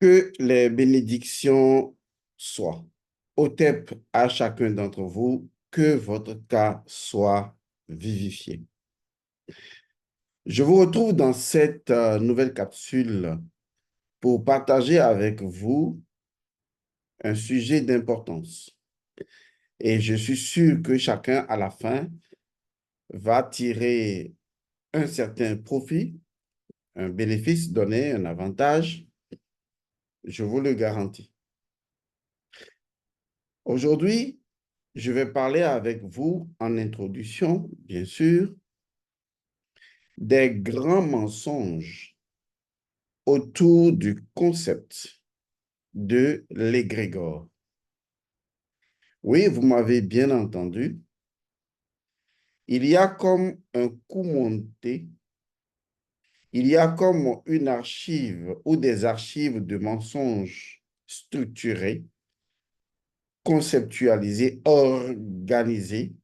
Que les bénédictions soient. Otep à chacun d'entre vous, que votre cas soit vivifié. Je vous retrouve dans cette nouvelle capsule pour partager avec vous un sujet d'importance. Et je suis sûr que chacun, à la fin, va tirer un certain profit, un bénéfice donné, un avantage. Je vous le garantis. Aujourd'hui, je vais parler avec vous en introduction, bien sûr, des grands mensonges autour du concept de l'égrégore. Oui, vous m'avez bien entendu. Il y a comme un coup monté, il y a comme une archive ou des archives de mensonges structurés, conceptualisés, organisés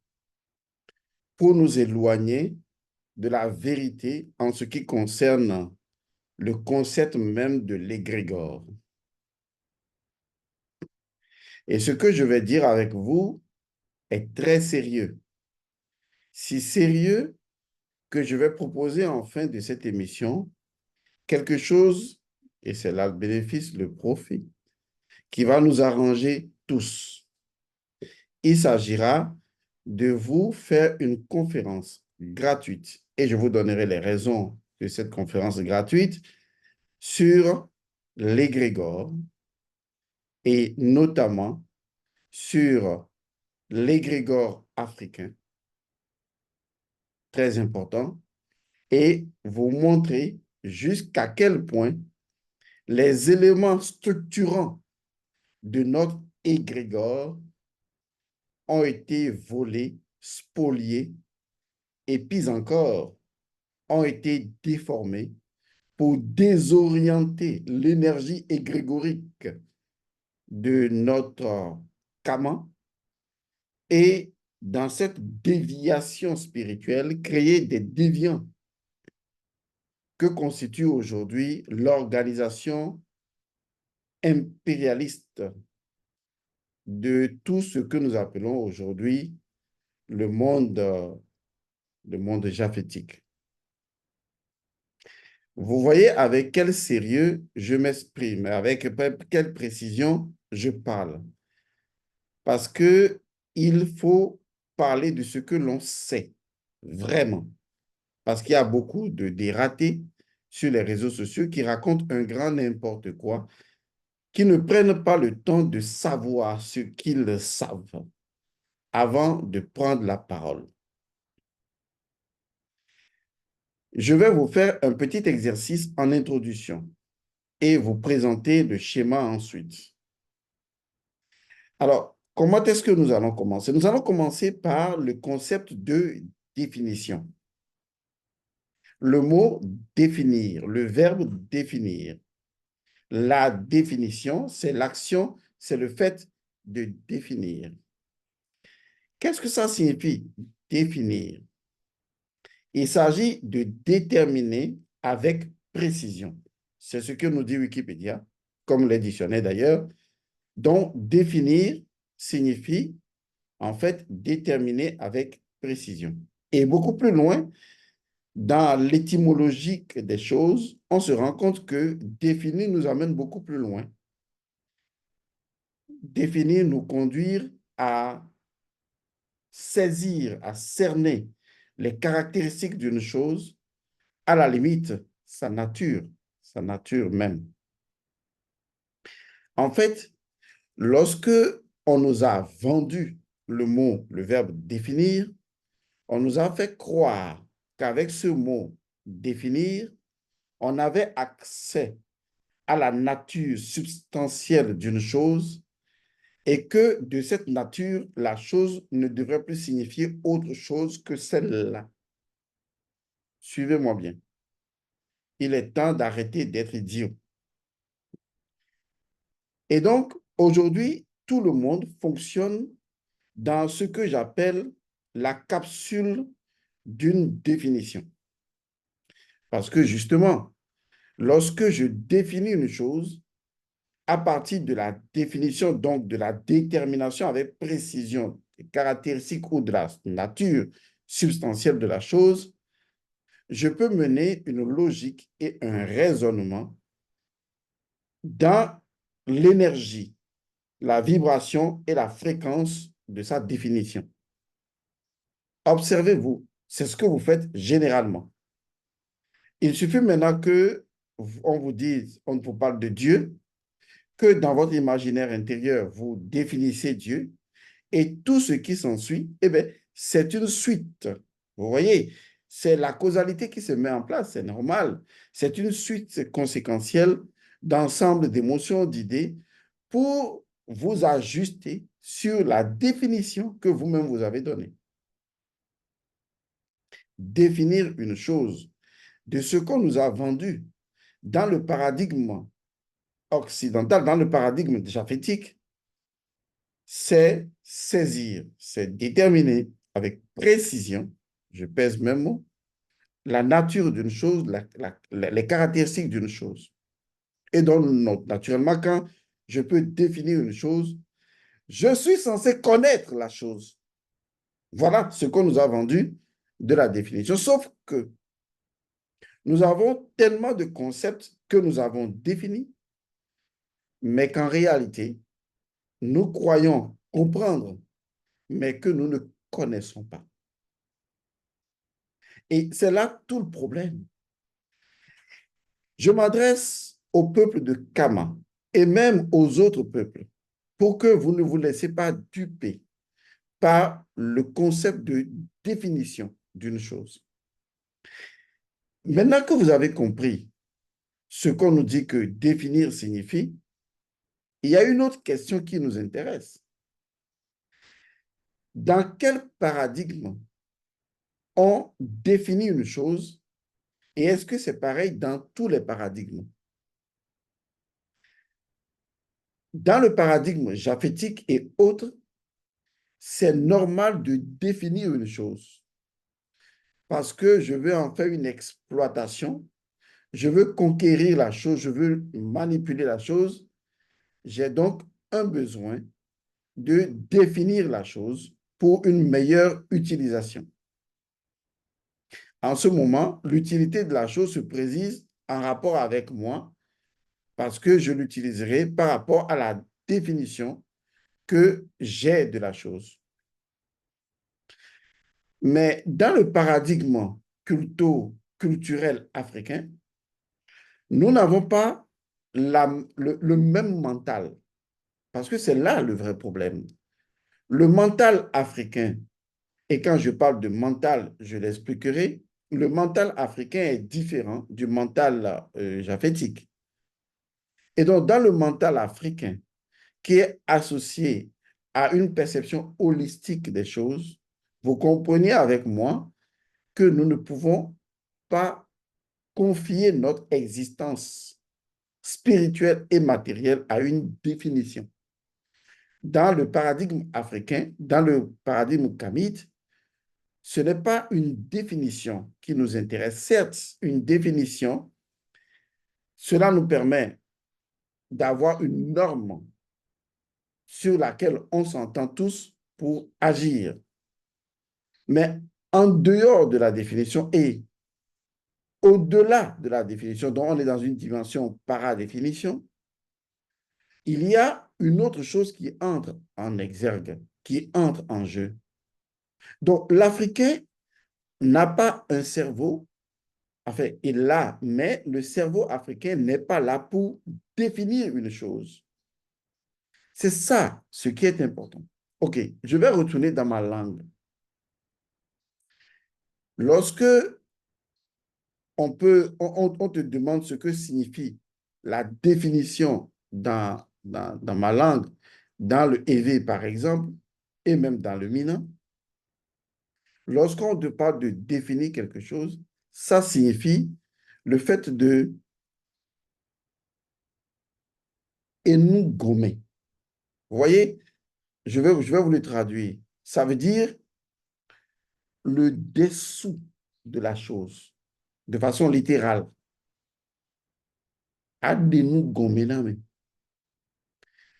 pour nous éloigner de la vérité en ce qui concerne le concept même de l'égrégore. Et ce que je vais dire avec vous est très sérieux. Si sérieux que je vais proposer en fin de cette émission quelque chose, et c'est là le bénéfice, le profit, qui va nous arranger tous. Il s'agira de vous faire une conférence gratuite, et je vous donnerai les raisons de cette conférence gratuite sur l'égrégore et notamment sur l'égrégore africain, très important, et vous montrer jusqu'à quel point les éléments structurants de notre égrégore ont été volés, spoliés et puis encore ont été déformés pour désorienter l'énergie égrégorique de notre Kama et dans cette déviation spirituelle, créer des déviants que constitue aujourd'hui l'organisation impérialiste de tout ce que nous appelons aujourd'hui le monde japhétique. Vous voyez avec quel sérieux je m'exprime, avec quelle précision je parle. Parce que il faut parler de ce que l'on sait, vraiment. Parce qu'il y a beaucoup de dératés sur les réseaux sociaux qui racontent un grand n'importe quoi, qui ne prennent pas le temps de savoir ce qu'ils savent avant de prendre la parole. Je vais vous faire un petit exercice en introduction et vous présenter le schéma ensuite. Alors, comment est-ce que nous allons commencer? Nous allons commencer par le concept de définition. Le mot définir, le verbe définir. La définition, c'est l'action, c'est le fait de définir. Qu'est-ce que ça signifie, définir? Il s'agit de déterminer avec précision. C'est ce que nous dit Wikipédia, comme le dictionnaire d'ailleurs. Donc, définir signifie en fait déterminer avec précision. Et beaucoup plus loin, dans l'étymologique des choses, on se rend compte que définir nous amène beaucoup plus loin. Définir nous conduire à saisir, à cerner les caractéristiques d'une chose, à la limite, sa nature même. En fait, lorsque on nous a vendu le mot, le verbe définir, on nous a fait croire qu'avec ce mot définir, on avait accès à la nature substantielle d'une chose et que de cette nature, la chose ne devrait plus signifier autre chose que celle-là. Suivez-moi bien. Il est temps d'arrêter d'être idiot. Et donc, aujourd'hui, tout le monde fonctionne dans ce que j'appelle la capsule d'une définition. Parce que justement, lorsque je définis une chose, à partir de la définition, donc de la détermination avec précision des caractéristiques ou de la nature substantielle de la chose, je peux mener une logique et un raisonnement dans l'énergie, la vibration et la fréquence de sa définition. Observez-vous, c'est ce que vous faites généralement. Il suffit maintenant que on vous dise, on vous parle de Dieu, que dans votre imaginaire intérieur, vous définissez Dieu et tout ce qui s'ensuit, eh bien, c'est une suite. Vous voyez, c'est la causalité qui se met en place, c'est normal. C'est une suite conséquentielle d'ensemble d'émotions, d'idées pour vous ajuster sur la définition que vous-même vous avez donnée. Définir une chose de ce qu'on nous a vendu dans le paradigme occidental, dans le paradigme japhétique, c'est saisir, c'est déterminer avec précision, je pèse mes mots, la nature d'une chose, les caractéristiques d'une chose. Et donc, naturellement, quand je peux définir une chose, je suis censé connaître la chose. Voilà ce qu'on nous a vendu de la définition. Sauf que nous avons tellement de concepts que nous avons définis, mais qu'en réalité, nous croyons comprendre, mais que nous ne connaissons pas. Et c'est là tout le problème. Je m'adresse au peuple de Kama et même aux autres peuples pour que vous ne vous laissez pas duper par le concept de définition d'une chose. Maintenant que vous avez compris ce qu'on nous dit que définir signifie, il y a une autre question qui nous intéresse. Dans quel paradigme on définit une chose et est-ce que c'est pareil dans tous les paradigmes? Dans le paradigme japhétique et autres, c'est normal de définir une chose parce que je veux en faire une exploitation, je veux conquérir la chose, je veux manipuler la chose. J'ai donc un besoin de définir la chose pour une meilleure utilisation. En ce moment, l'utilité de la chose se précise en rapport avec moi parce que je l'utiliserai par rapport à la définition que j'ai de la chose. Mais dans le paradigme culturel africain, nous n'avons pas le même mental, parce que c'est là le vrai problème. Le mental africain, et quand je parle de mental, je l'expliquerai, le mental africain est différent du mental japhétique. Et donc, dans le mental africain, qui est associé à une perception holistique des choses, vous comprenez avec moi que nous ne pouvons pas confier notre existence spirituelle et matérielle à une définition. Dans le paradigme africain, dans le paradigme kamite, ce n'est pas une définition qui nous intéresse. Certes, une définition, cela nous permet d'avoir une norme sur laquelle on s'entend tous pour agir. Mais en dehors de la définition et au-delà de la définition, dont on est dans une dimension paradéfinition, il y a une autre chose qui entre en exergue, qui entre en jeu. Donc, l'Africain n'a pas un cerveau, enfin, il l'a, mais le cerveau africain n'est pas là pour définir une chose. C'est ça ce qui est important. OK, je vais retourner dans ma langue. Lorsque on te demande ce que signifie la définition dans ma langue, dans le EV par exemple, et même dans le Mina, lorsqu'on te parle de définir quelque chose, ça signifie le fait de nous gommer. Vous voyez, je vais vous le traduire. Ça veut dire le dessous de la chose, de façon littérale. Adenu gommer.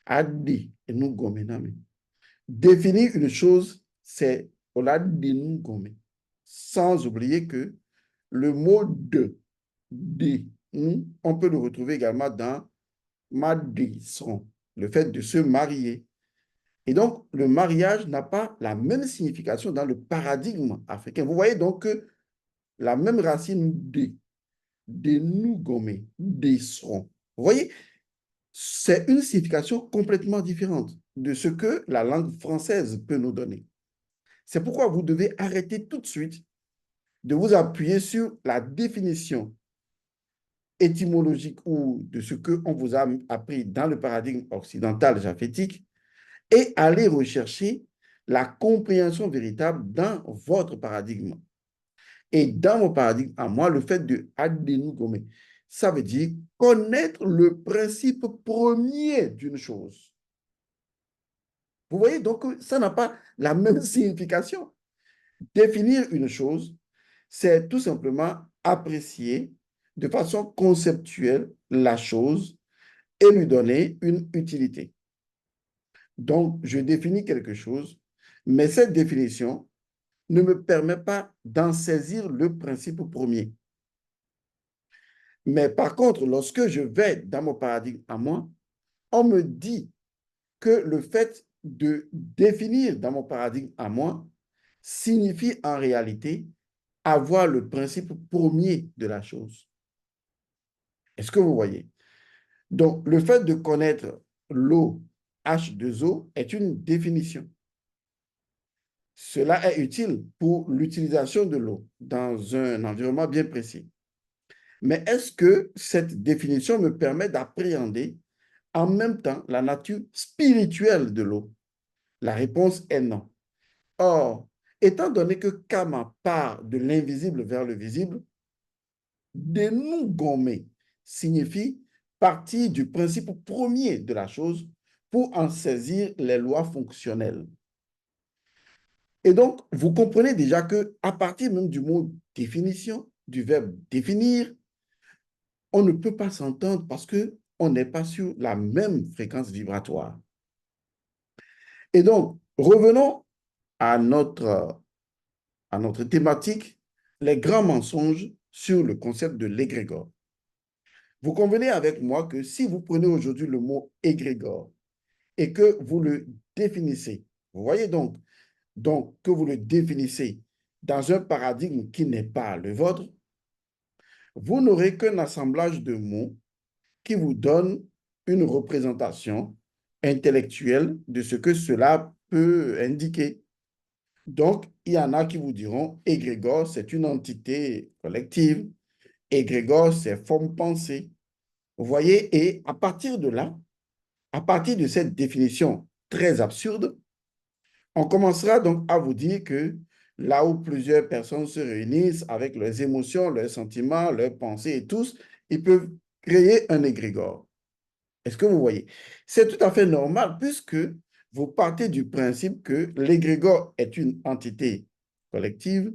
Adi, et nous gomenami. Définir une chose, c'est au-delà de nous gommer. Sans oublier que le mot de, on peut le retrouver également dans madison, le fait de se marier. Et donc, le mariage n'a pas la même signification dans le paradigme africain. Vous voyez donc que la même racine de nous gommer, des serons. Vous voyez, c'est une signification complètement différente de ce que la langue française peut nous donner. C'est pourquoi vous devez arrêter tout de suite de vous appuyer sur la définition étymologique ou de ce qu'on vous a appris dans le paradigme occidental japhétique et aller rechercher la compréhension véritable dans votre paradigme. Et dans mon paradigme, à moi, le fait de adenugome, ça veut dire connaître le principe premier d'une chose. Vous voyez, donc ça n'a pas la même signification. Définir une chose, c'est tout simplement apprécier de façon conceptuelle la chose et lui donner une utilité. Donc, je définis quelque chose, mais cette définition ne me permet pas d'en saisir le principe premier. Mais par contre, lorsque je vais dans mon paradigme à moi, on me dit que le fait de définir dans mon paradigme à moi signifie en réalité avoir le principe premier de la chose. Est-ce que vous voyez? Donc, le fait de connaître l'eau H2O est une définition. Cela est utile pour l'utilisation de l'eau dans un environnement bien précis. Mais est-ce que cette définition me permet d'appréhender en même temps la nature spirituelle de l'eau? La réponse est non. Or, étant donné que Kama part de l'invisible vers le visible, denugome signifie partir du principe premier de la chose pour en saisir les lois fonctionnelles. Et donc, vous comprenez déjà que à partir même du mot définition, du verbe définir, on ne peut pas s'entendre parce que on n'est pas sur la même fréquence vibratoire. Et donc, revenons à notre thématique, les grands mensonges sur le concept de l'égrégore. Vous convenez avec moi que si vous prenez aujourd'hui le mot égrégore et que vous le définissez, vous voyez donc que vous le définissez dans un paradigme qui n'est pas le vôtre, vous n'aurez qu'un assemblage de mots qui vous donne une représentation intellectuelle de ce que cela peut indiquer. Donc, il y en a qui vous diront, égrégore, c'est une entité collective. Égrégore, c'est forme pensée. Vous voyez, et à partir de là, à partir de cette définition très absurde, on commencera donc à vous dire que là où plusieurs personnes se réunissent avec leurs émotions, leurs sentiments, leurs pensées et tous, ils peuvent créer un égrégore. Est-ce que vous voyez? C'est tout à fait normal puisque vous partez du principe que l'égrégore est une entité collective,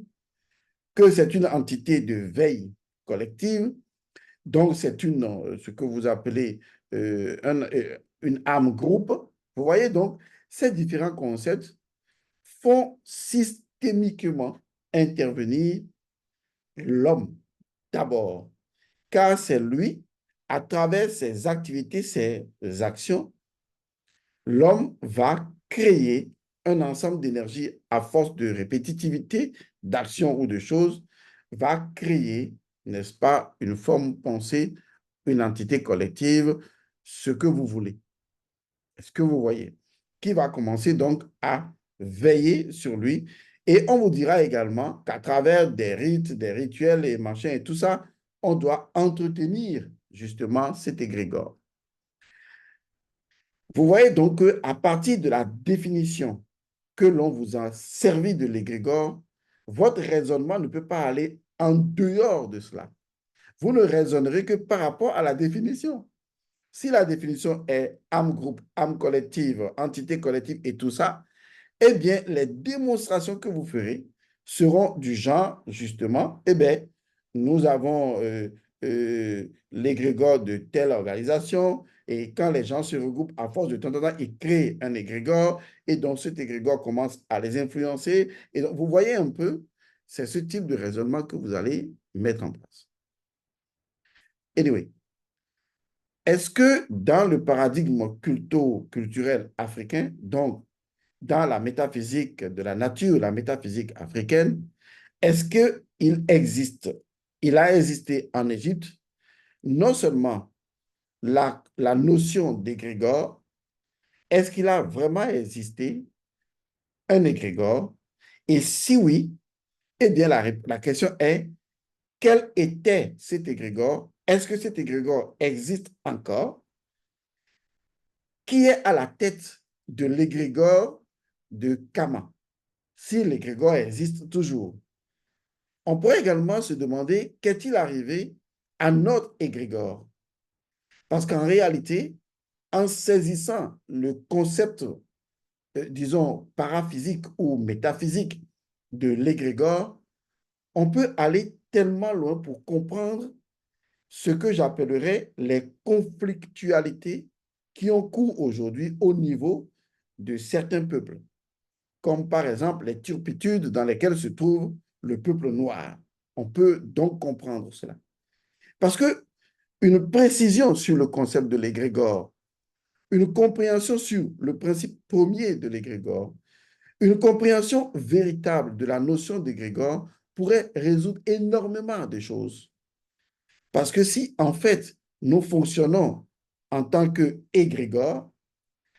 que c'est une entité de veille collective, donc c'est ce que vous appelez une âme groupe. Vous voyez donc, ces différents concepts font systémiquement intervenir l'homme d'abord, car c'est lui, à travers ses activités, ses actions, l'homme va créer un ensemble d'énergie à force de répétitivité, d'action ou de choses, va créer, n'est-ce pas, une forme pensée, une entité collective, ce que vous voulez. Est-ce que vous voyez? Qui va commencer donc à veiller sur lui. Et on vous dira également qu'à travers des rites, des rituels et machin et tout ça, on doit entretenir justement cet égrégore. Vous voyez donc qu'à partir de la définition que l'on vous a servi de l'égrégore, votre raisonnement ne peut pas aller en dehors de cela. Vous ne raisonnerez que par rapport à la définition. Si la définition est âme groupe, âme collective, entité collective et tout ça, eh bien, les démonstrations que vous ferez seront du genre, justement, eh bien, nous avons l'égrégore de telle organisation. Et quand les gens se regroupent, à force de temps en temps, ils créent un égrégore. Et donc, cet égrégore commence à les influencer. Et donc, vous voyez un peu, c'est ce type de raisonnement que vous allez mettre en place. Anyway, est-ce que dans le paradigme culturel africain, donc dans la métaphysique de la nature, la métaphysique africaine, est-ce qu'il existe, il a existé en Égypte, non seulement la notion d'égrégore, est-ce qu'il a vraiment existé un égrégore? Et si oui, eh bien la question est, quel était cet égrégore? Est-ce que cet égrégore existe encore? Qui est à la tête de l'égrégore de Kama? Si l'égrégore existe toujours. On pourrait également se demander qu'est-il arrivé à notre égrégore? Parce qu'en réalité, en saisissant le concept, disons, paraphysique ou métaphysique de l'égrégore, on peut aller tellement loin pour comprendre ce que j'appellerais les conflictualités qui ont cours aujourd'hui au niveau de certains peuples, comme par exemple les turpitudes dans lesquelles se trouve le peuple noir. On peut donc comprendre cela. Parce que une précision sur le concept de l'égrégore, une compréhension sur le principe premier de l'égrégore, une compréhension véritable de la notion d'égrégore pourrait résoudre énormément de choses. Parce que si, en fait, nous fonctionnons en tant qu'égrégore,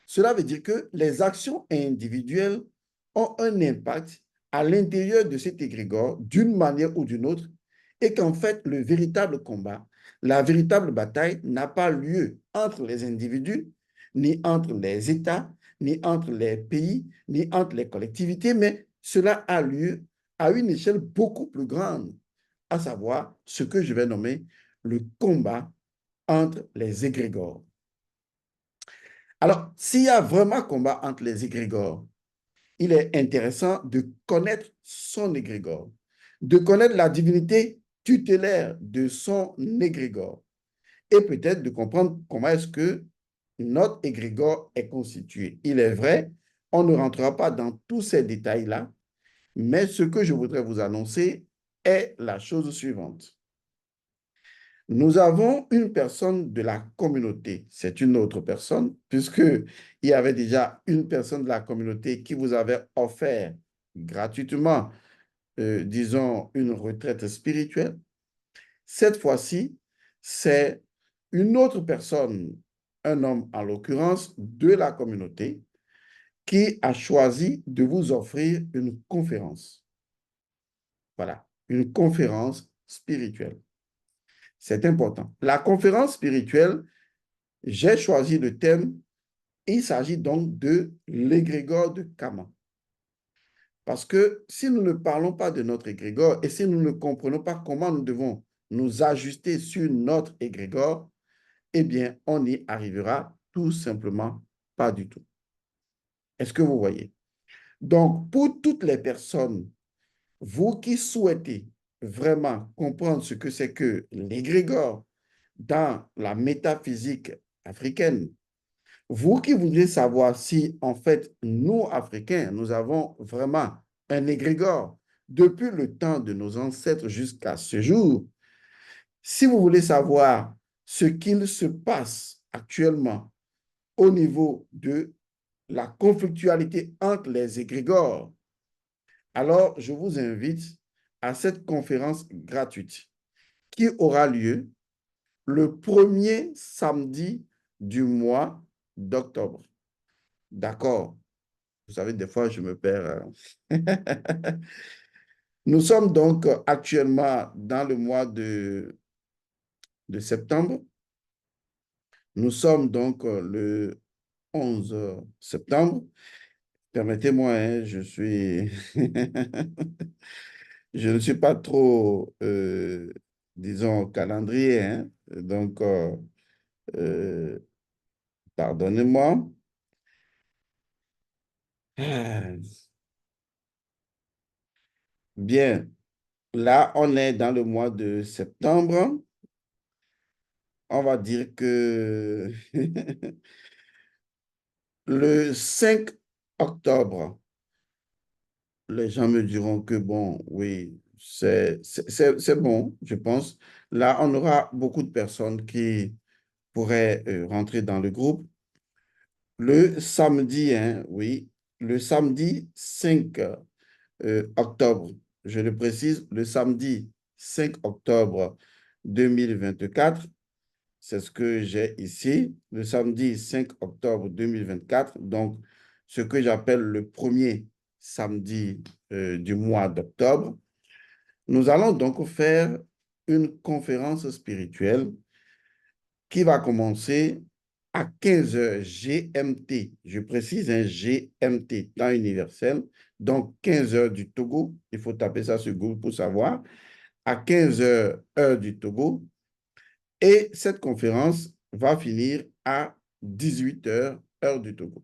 cela veut dire que les actions individuelles ont un impact à l'intérieur de cet égrégore d'une manière ou d'une autre et qu'en fait, le véritable combat, la véritable bataille n'a pas lieu entre les individus, ni entre les États, ni entre les pays, ni entre les collectivités, mais cela a lieu à une échelle beaucoup plus grande, à savoir ce que je vais nommer le combat entre les égrégores. Alors, s'il y a vraiment combat entre les égrégores, il est intéressant de connaître son égrégore, de connaître la divinité tutélaire de son égrégore et peut-être de comprendre comment est-ce que notre égrégore est constitué. Il est vrai, on ne rentrera pas dans tous ces détails-là, mais ce que je voudrais vous annoncer est la chose suivante. Nous avons une personne de la communauté. C'est une autre personne, puisqu'il y avait déjà une personne de la communauté qui vous avait offert gratuitement, disons, une retraite spirituelle. Cette fois-ci, c'est une autre personne, un homme en l'occurrence, de la communauté, qui a choisi de vous offrir une conférence. Voilà, une conférence spirituelle. C'est important. La conférence spirituelle, j'ai choisi le thème, il s'agit donc de l'égrégore de Kama. Parce que si nous ne parlons pas de notre égrégore et si nous ne comprenons pas comment nous devons nous ajuster sur notre égrégore, eh bien, on n'y arrivera tout simplement pas du tout. Est-ce que vous voyez? Donc, pour toutes les personnes, vous qui souhaitez vraiment comprendre ce que c'est que l'égrégore dans la métaphysique africaine, vous qui voudriez savoir si, en fait, nous, Africains, nous avons vraiment un égrégore depuis le temps de nos ancêtres jusqu'à ce jour, si vous voulez savoir ce qu'il se passe actuellement au niveau de la conflictualité entre les égrégores, alors je vous invite à cette conférence gratuite qui aura lieu le premier samedi du mois d'octobre. D'accord? Vous savez, des fois, je me perds. Nous sommes donc actuellement dans le mois de septembre. Nous sommes donc le 11 septembre. Permettez-moi, hein, je ne suis pas trop, disons, calendrier, hein. Donc, euh, pardonnez-moi. Ah, bien, là, on est dans le mois de septembre. on va dire que le 5 octobre, les gens me diront que bon, oui, c'est bon, je pense. Là, on aura beaucoup de personnes qui pourraient rentrer dans le groupe. Le samedi, hein, oui, le samedi 5 octobre, je le précise, le samedi 5 octobre 2024, c'est ce que j'ai ici, le samedi 5 octobre 2024, donc ce que j'appelle le premier samedi du mois d'octobre. Nous allons donc faire une conférence spirituelle qui va commencer à 15 heures GMT. Je précise un GMT, temps universel, donc 15 heures du Togo. Il faut taper ça sur Google pour savoir. À 15 heures, heure du Togo. Et cette conférence va finir à 18 heures, heure du Togo.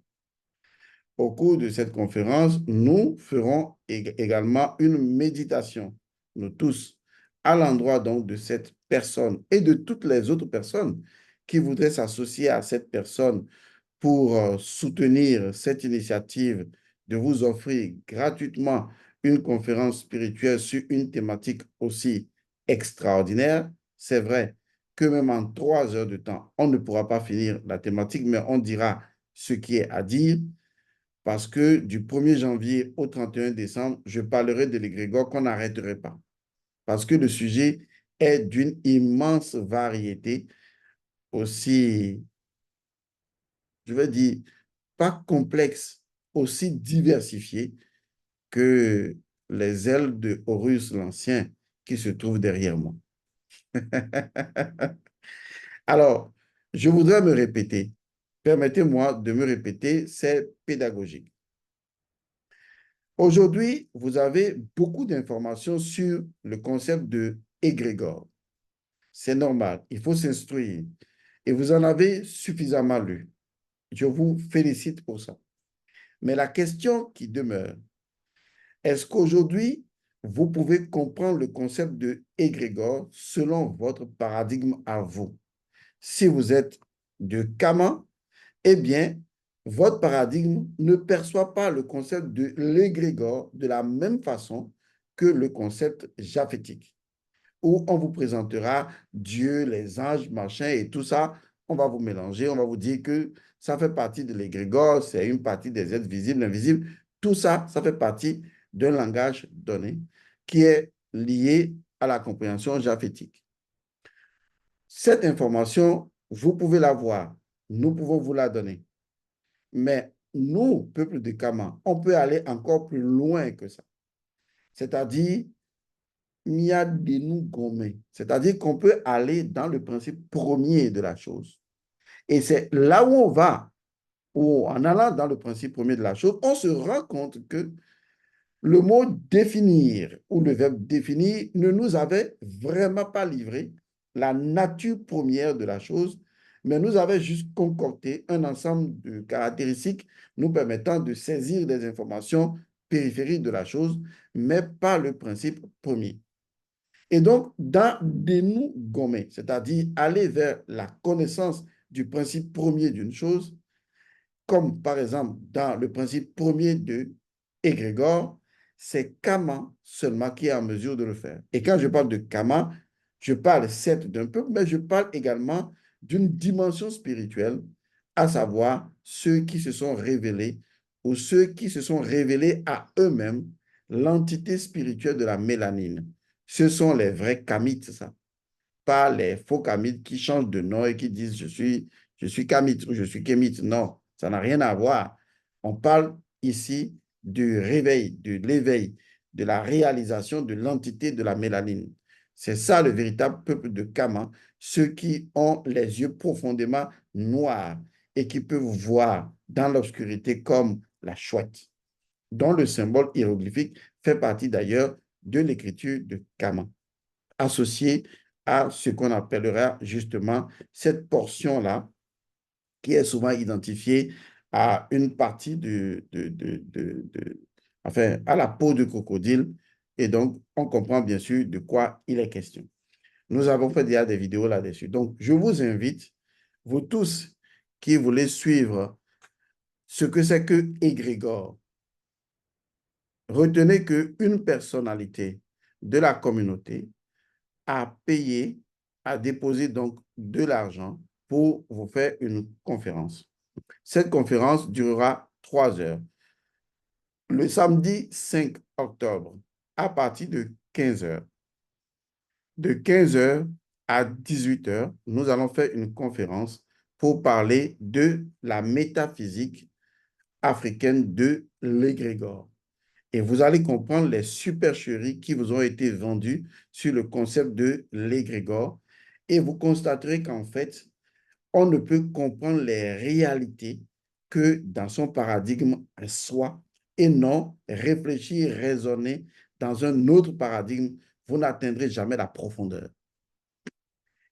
Au cours de cette conférence, nous ferons également une méditation, nous tous, à l'endroit donc de cette personne et de toutes les autres personnes qui voudraient s'associer à cette personne pour soutenir cette initiative de vous offrir gratuitement une conférence spirituelle sur une thématique aussi extraordinaire. C'est vrai que même en 3 heures de temps, on ne pourra pas finir la thématique, mais on dira ce qui est à dire parce que du 1er janvier au 31 décembre, je parlerai de l'égrégore qu'on n'arrêterait pas. Parce que le sujet est d'une immense variété, aussi, je veux dire, pas complexe, aussi diversifié que les ailes de Horus l'Ancien qui se trouvent derrière moi. Alors, je voudrais me répéter. Permettez-moi de me répéter, c'est pédagogique. Aujourd'hui, vous avez beaucoup d'informations sur le concept de égrégore. C'est normal, il faut s'instruire. Et vous en avez suffisamment lu. Je vous félicite pour ça. Mais la question qui demeure, est-ce qu'aujourd'hui, vous pouvez comprendre le concept de égrégore selon votre paradigme à vous? Si vous êtes de Kama, eh bien, votre paradigme ne perçoit pas le concept de l'égrégore de la même façon que le concept japhétique, où on vous présentera Dieu, les anges, machin et tout ça. On va vous mélanger, on va vous dire que ça fait partie de l'égrégore, c'est une partie des êtres visibles, invisibles. Tout ça, ça fait partie d'un langage donné qui est lié à la compréhension japhétique. Cette information, vous pouvez la voir, nous pouvons vous la donner. Mais nous, peuple de Kama, on peut aller encore plus loin que ça. C'est-à-dire, Mia Denu Gome. C'est-à-dire qu'on peut aller dans le principe premier de la chose. Et c'est là où on va, où en allant dans le principe premier de la chose, on se rend compte que le mot définir ou le verbe définir ne nous avait vraiment pas livré la nature première de la chose, mais nous avait juste concocté un ensemble de caractéristiques nous permettant de saisir des informations périphériques de la chose, mais pas le principe premier. Et donc, dans Denu Gome, c'est-à-dire aller vers la connaissance du principe premier d'une chose, comme par exemple dans le principe premier de égrégore, c'est Kama seulement qui est en mesure de le faire. Et quand je parle de Kama, je parle certes d'un peuple, mais je parle également d'une dimension spirituelle, à savoir ceux qui se sont révélés ou ceux qui se sont révélés à eux-mêmes l'entité spirituelle de la mélanine. Ce sont les vrais kamites, ça. Pas les faux kamites qui changent de nom et qui disent je suis kamite ou je suis kémite. Non, ça n'a rien à voir. On parle ici du réveil, de l'éveil, de la réalisation de l'entité de la mélanine. C'est ça le véritable peuple de Kama, ceux qui ont les yeux profondément noirs et qui peuvent voir dans l'obscurité comme la chouette, dont le symbole hiéroglyphique fait partie d'ailleurs de l'écriture de Kama, associé à ce qu'on appellera justement cette portion-là, qui est souvent identifiée à une partie enfin, à la peau de crocodile. Et donc, on comprend bien sûr de quoi il est question. Nous avons fait déjà des vidéos là-dessus. Donc, je vous invite, vous tous qui voulez suivre ce que c'est que égrégore, retenez qu'une personnalité de la communauté a payé, a déposé donc de l'argent pour vous faire une conférence. Cette conférence durera 3 heures. Le samedi 5 octobre, à partir de 15 heures. De 15 heures à 18 heures, nous allons faire une conférence pour parler de la métaphysique africaine de l'égrégore. Et vous allez comprendre les supercheries qui vous ont été vendues sur le concept de l'égrégore. Et vous constaterez qu'en fait, on ne peut comprendre les réalités que dans son paradigme à soi et non réfléchir, raisonner dans un autre paradigme. Vous n'atteindrez jamais la profondeur.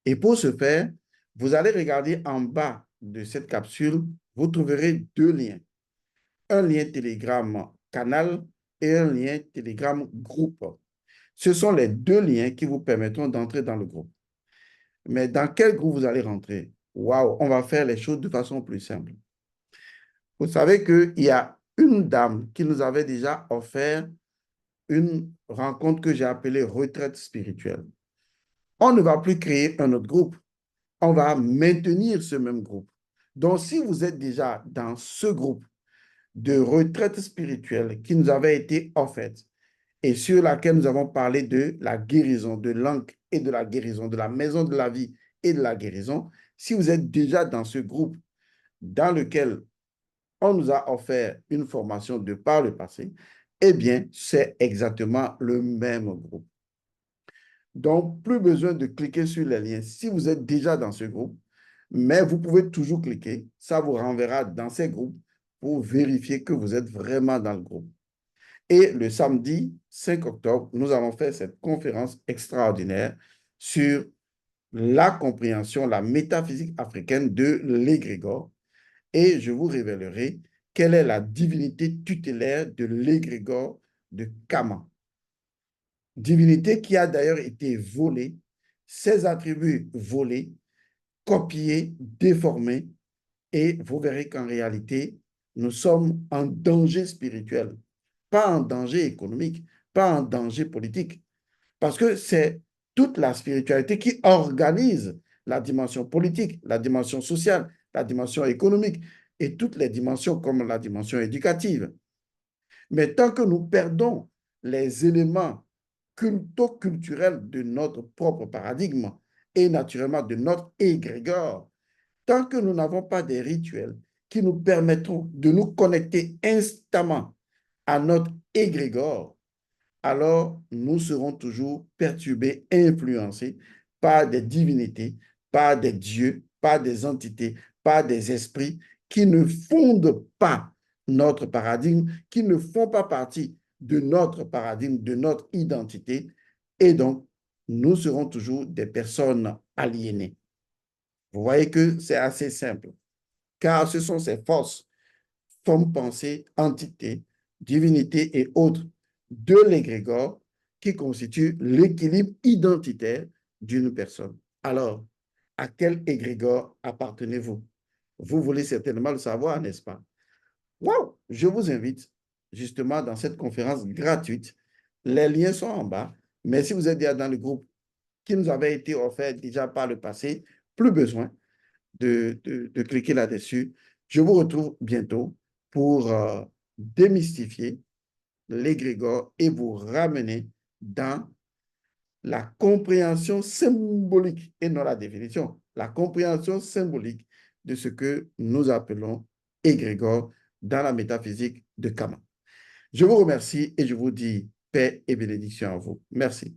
Et pour ce faire, vous allez regarder en bas de cette capsule, vous trouverez 2 liens. Un lien Telegram canal et un lien Telegram groupe. Ce sont les 2 liens qui vous permettront d'entrer dans le groupe. Mais dans quel groupe vous allez rentrer? Waouh, on va faire les choses de façon plus simple. Vous savez qu'il y a une dame qui nous avait déjà offert une rencontre que j'ai appelée retraite spirituelle. On ne va plus créer un autre groupe. On va maintenir ce même groupe. Donc, si vous êtes déjà dans ce groupe de retraite spirituelle qui nous avait été offerte et sur laquelle nous avons parlé de la guérison, de l'encre et de la guérison, de la maison de la vie et de la guérison, si vous êtes déjà dans ce groupe dans lequel on nous a offert une formation de par le passé, eh bien, c'est exactement le même groupe. Donc, plus besoin de cliquer sur les liens si vous êtes déjà dans ce groupe, mais vous pouvez toujours cliquer. Ça vous renverra dans ces groupes pour vérifier que vous êtes vraiment dans le groupe. Et le samedi 5 octobre, nous allons faire cette conférence extraordinaire sur la compréhension, la métaphysique africaine de l'égrégore. Et je vous révélerai quelle est la divinité tutélaire de l'égrégore de Kama. Divinité qui a d'ailleurs été volée, ses attributs volés, copiés, déformés, et vous verrez qu'en réalité, nous sommes en danger spirituel, pas en danger économique, pas en danger politique, parce que c'est toute la spiritualité qui organise la dimension politique, la dimension sociale, la dimension économique et toutes les dimensions comme la dimension éducative. Mais tant que nous perdons les éléments culturels de notre propre paradigme et naturellement de notre égrégore, tant que nous n'avons pas des rituels qui nous permettront de nous connecter instamment à notre égrégore, alors nous serons toujours perturbés et influencés par des divinités, par des dieux, par des entités, par des esprits qui ne fondent pas notre paradigme, qui ne font pas partie de notre paradigme, de notre identité. Et donc, nous serons toujours des personnes aliénées. Vous voyez que c'est assez simple, car ce sont ces forces, formes pensées, entités, divinités et autres de l'égrégore qui constituent l'équilibre identitaire d'une personne. Alors, à quel égrégore appartenez-vous? Vous voulez certainement le savoir, n'est-ce pas? Wow! Je vous invite justement dans cette conférence gratuite. Les liens sont en bas, mais si vous êtes déjà dans le groupe qui nous avait été offert déjà par le passé, plus besoin de cliquer là-dessus. Je vous retrouve bientôt pour démystifier l'égrégore et vous ramener dans la compréhension symbolique et non la définition, la compréhension symbolique de ce que nous appelons égrégore dans la métaphysique de Kama. Je vous remercie et je vous dis paix et bénédiction à vous. Merci.